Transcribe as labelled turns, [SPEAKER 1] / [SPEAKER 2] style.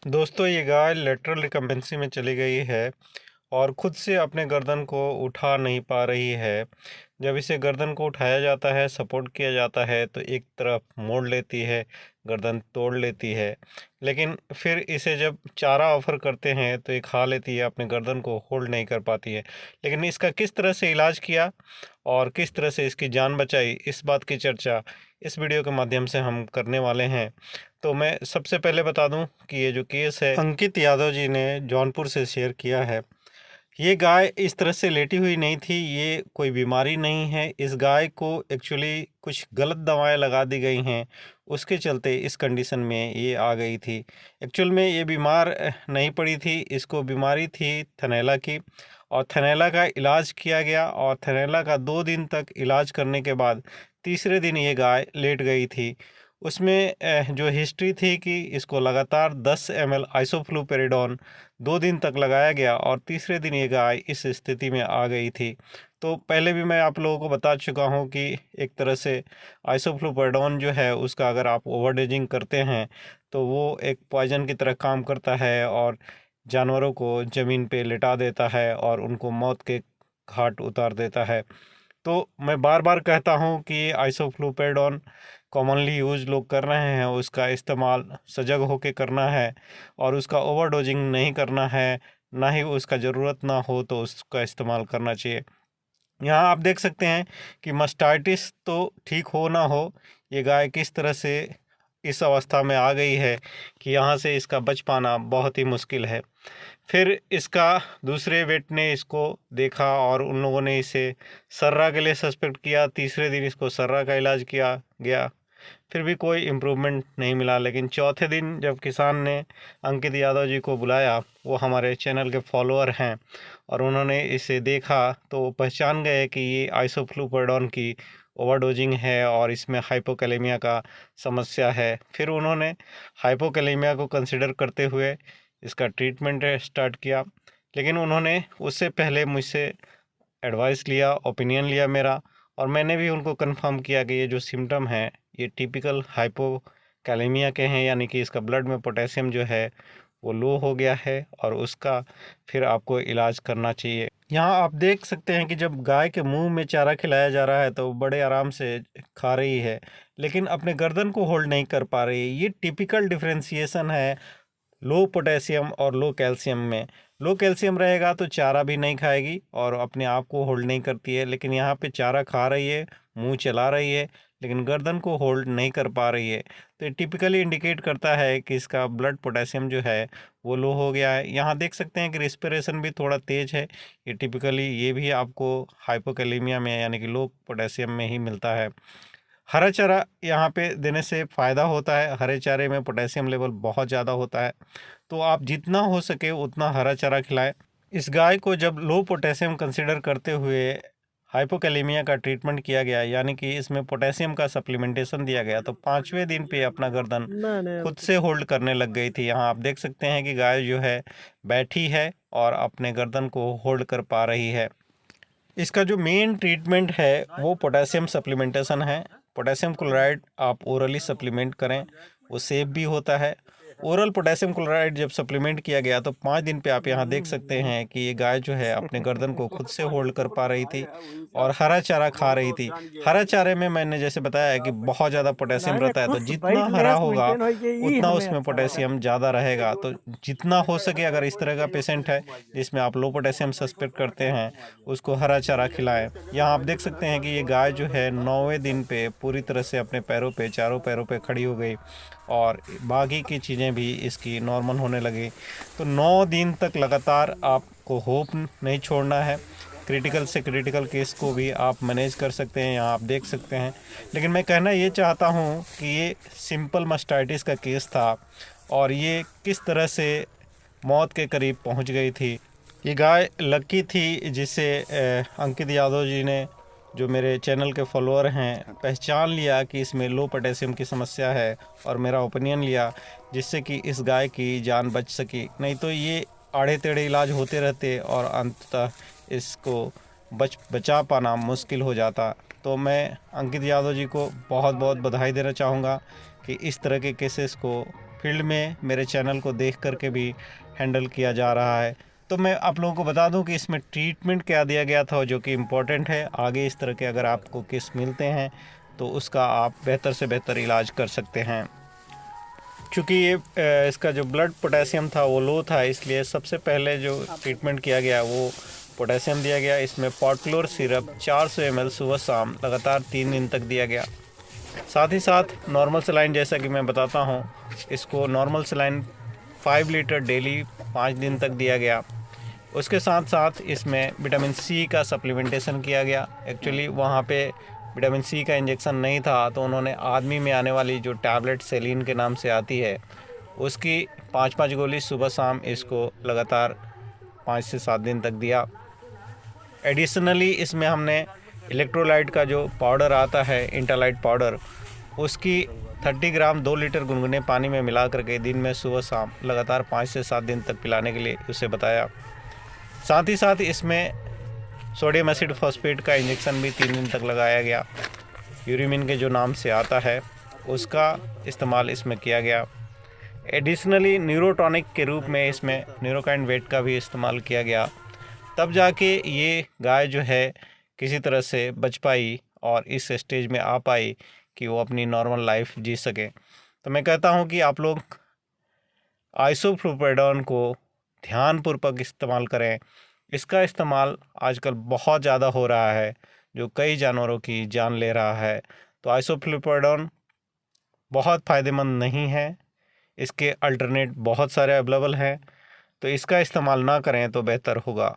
[SPEAKER 1] दोस्तों ये गाय lateral recumbency में चली गई है और खुद से अपने गर्दन को उठा नहीं पा रही है। जब इसे गर्दन को उठाया जाता है, सपोर्ट किया जाता है तो एक तरफ मोड़ लेती है, गर्दन तोड़ लेती है। लेकिन फिर इसे जब चारा ऑफ़र करते हैं तो ये खा लेती है, अपने गर्दन को होल्ड नहीं कर पाती है। लेकिन इसका किस तरह से इलाज किया और किस तरह से इसकी जान बचाई, इस बात की चर्चा इस वीडियो के माध्यम से हम करने वाले हैं। तो मैं सबसे पहले बता दूं कि ये जो केस है अंकित यादव जी ने जौनपुर से शेयर किया है। ये गाय इस तरह से लेटी हुई नहीं थी, ये कोई बीमारी नहीं है। इस गाय को एक्चुअली कुछ गलत दवाएं लगा दी गई हैं, उसके चलते इस कंडीशन में ये आ गई थी। एक्चुअल में ये बीमार नहीं पड़ी थी, इसको बीमारी थी थनैला की और थनैला का इलाज किया गया और थनैला का 2 दिन तक इलाज करने के बाद तीसरे दिन ये गाय लेट गई थी। उसमें जो हिस्ट्री थी कि इसको लगातार 10 ml आइसोफ्लुपेरिडोन 2 दिन तक लगाया गया और तीसरे दिन ये गाय इस स्थिति में आ गई थी। तो पहले भी मैं आप लोगों को बता चुका हूँ कि एक तरह से आइसोफ्लुपेरिडोन जो है उसका अगर आप ओवर डोजिंग करते हैं तो वो एक पॉइजन की तरह काम करता है और जानवरों को ज़मीन पे लिटा देता है और उनको मौत के घाट उतार देता है। तो मैं बार बार कहता हूँ कि आइसोफ्लुपेरिडोन कॉमनली यूज लोग कर रहे हैं, उसका इस्तेमाल सजग होकर करना है और उसका ओवरडोजिंग नहीं करना है, ना ही उसका ज़रूरत ना हो तो उसका इस्तेमाल करना चाहिए। यहाँ आप देख सकते हैं कि मास्टाइटिस तो ठीक हो ना हो, ये गाय किस तरह से इस अवस्था में आ गई है कि यहाँ से इसका बच पाना बहुत ही मुश्किल है। फिर इसका दूसरे वेट ने इसको देखा और उन लोगों ने इसे सर्रा के लिए सस्पेक्ट किया। तीसरे दिन इसको सर्रा का इलाज किया गया, फिर भी कोई इम्प्रूवमेंट नहीं मिला। लेकिन चौथे दिन जब किसान ने अंकित यादव जी को बुलाया, वो हमारे चैनल के फॉलोअर हैं, और उन्होंने इसे देखा तो वो पहचान गए कि ये आइसोफ्लुपेरिडोन की ओवरडोजिंग है और इसमें हाइपोकैलेमिया का समस्या है। फिर उन्होंने हाइपोकैलेमिया को कंसिडर करते हुए इसका ट्रीटमेंट स्टार्ट किया। लेकिन उन्होंने उससे पहले मुझसे एडवाइस लिया, ओपिनियन लिया मेरा, और मैंने भी उनको कंफर्म किया कि ये जो सिम्टम हैं ये टिपिकल हाइपोकैलेमिया के हैं, यानी कि इसका ब्लड में पोटेशियम जो है वो लो हो गया है और उसका फिर आपको इलाज करना चाहिए। यहाँ आप देख सकते हैं कि जब गाय के मुंह में चारा खिलाया जा रहा है तो वो बड़े आराम से खा रही है, लेकिन अपने गर्दन को होल्ड नहीं कर पा रही है। ये टिपिकल डिफरेंशिएशन है लो पोटेशियम और लो कैल्शियम में। लो कैल्शियम रहेगा तो चारा भी नहीं खाएगी और अपने आप को होल्ड नहीं करती है, लेकिन यहाँ पे चारा खा रही है, मुंह चला रही है, लेकिन गर्दन को होल्ड नहीं कर पा रही है। तो ये टिपिकली इंडिकेट करता है कि इसका ब्लड पोटेशियम जो है वो लो हो गया है। यहाँ देख सकते हैं कि रिस्पिरेशन भी थोड़ा तेज़ है। ये टिपिकली ये भी आपको हाइपोकैलेमिया में यानी कि लो पोटेशियम में ही मिलता है। हरा चारा यहाँ पे देने से फ़ायदा होता है। हरे चारे में पोटेशियम लेवल बहुत ज़्यादा होता है, तो आप जितना हो सके उतना हरा चारा खिलाएं। इस गाय को जब लो पोटेशियम कंसिडर करते हुए हाइपोकैलेमिया का ट्रीटमेंट किया गया, यानी कि इसमें पोटेशियम का सप्लीमेंटेशन दिया गया, तो 5वें दिन पे अपना गर्दन खुद से होल्ड करने लग गई थी। यहाँ आप देख सकते हैं कि गाय जो है बैठी है और अपने गर्दन को होल्ड कर पा रही है। इसका जो मेन ट्रीटमेंट है वो पोटेशियम सप्लीमेंटेशन है। पोटेशियम क्लोराइड आप ओरली सप्लीमेंट करें, वो सेफ भी होता है। ओरल पोटेशियम क्लोराइड जब सप्लीमेंट किया गया तो 5 दिन पे आप यहाँ देख सकते हैं कि ये गाय जो है अपने गर्दन को खुद से होल्ड कर पा रही थी और हरा चारा खा रही थी। हरा चारे में मैंने जैसे बताया कि बहुत ज़्यादा पोटेशियम रहता है, तो जितना हरा होगा उतना उसमें पोटेशियम ज़्यादा रहेगा। तो जितना हो सके, अगर इस तरह का पेशेंट है जिसमें आप लो पोटेशियम सस्पेक्ट करते हैं, उसको हरा चारा खिलाएं। यहाँ आप देख सकते हैं कि ये गाय जो है 9वें दिन पे पूरी तरह से अपने पैरों पे, चारों पैरों पे खड़ी हो गई और बाकी की चीज़ें भी इसकी नॉर्मल होने लगी। तो 9 दिन तक लगातार आपको होप नहीं छोड़ना है। क्रिटिकल से क्रिटिकल केस को भी आप मैनेज कर सकते हैं, यहाँ आप देख सकते हैं। लेकिन मैं कहना ये चाहता हूँ कि ये सिंपल मास्टाइटिस का केस था और ये किस तरह से मौत के करीब पहुँच गई थी। ये गाय लकी थी जिसे अंकित यादव जी ने, जो मेरे चैनल के फॉलोअर हैं, पहचान लिया कि इसमें लो पोटेशियम की समस्या है और मेरा ओपिनियन लिया, जिससे कि इस गाय की जान बच सकी। नहीं तो ये आड़े टेढ़े इलाज होते रहते और अंततः इसको बचा पाना मुश्किल हो जाता। तो मैं अंकित यादव जी को बहुत बहुत बधाई देना चाहूँगा कि इस तरह के केसेस को फील्ड में मेरे चैनल को देख करके भी हैंडल किया जा रहा है। तो मैं आप लोगों को बता दूं कि इसमें ट्रीटमेंट क्या दिया गया था जो कि इम्पोर्टेंट है। आगे इस तरह के अगर आपको केस मिलते हैं तो उसका आप बेहतर से बेहतर इलाज कर सकते हैं। क्योंकि ये इसका जो ब्लड पोटेशियम था वो लो था, इसलिए सबसे पहले जो ट्रीटमेंट किया गया वो पोटेशियम दिया गया। इसमें पॉटक्लोर सिरप 400 ml सुबह शाम लगातार 3 दिन तक दिया गया। साथ ही साथ नॉर्मल सलाइन, जैसा कि मैं बताता हूँ, इसको नॉर्मल सलाइन 5 लीटर डेली 5 दिन तक दिया गया। उसके साथ साथ इसमें विटामिन सी का सप्लीमेंटेशन किया गया। एक्चुअली वहाँ पे विटामिन सी का इंजेक्शन नहीं था, तो उन्होंने आदमी में आने वाली जो टैबलेट सेलिन के नाम से आती है उसकी 5-5 गोली सुबह शाम इसको लगातार 5 से 7 दिन तक दिया। एडिशनली इसमें हमने इलेक्ट्रोलाइट का जो पाउडर आता है, इंटालाइट पाउडर, उसकी 30 ग्राम 2 लीटर गुनगुने पानी में मिला करके दिन में सुबह शाम लगातार 5 से 7 दिन तक पिलाने के लिए उसे बताया। साथ ही साथ इसमें सोडियम एसिड फॉस्फेट का इंजेक्शन भी 3 दिन तक लगाया गया। यूरिमिन के जो नाम से आता है उसका इस्तेमाल इसमें किया गया। एडिशनली न्यूरोटॉनिक के रूप में इसमें न्यूरोकाइन वेट का भी इस्तेमाल किया गया। तब जाके ये गाय जो है किसी तरह से बच पाई और इस स्टेज में आ पाई कि वो अपनी नॉर्मल लाइफ जी सके। तो मैं कहता हूँ कि आप लोग आइसोफ्लूपेडोन को ध्यानपूर्वक इस्तेमाल करें। इसका इस्तेमाल आजकल बहुत ज़्यादा हो रहा है जो कई जानवरों की जान ले रहा है। तो आइसोफ्लूपेडोन बहुत फ़ायदेमंद नहीं है, इसके अल्टरनेट बहुत सारे अवेलेबल हैं, तो इसका इस्तेमाल ना करें तो बेहतर होगा।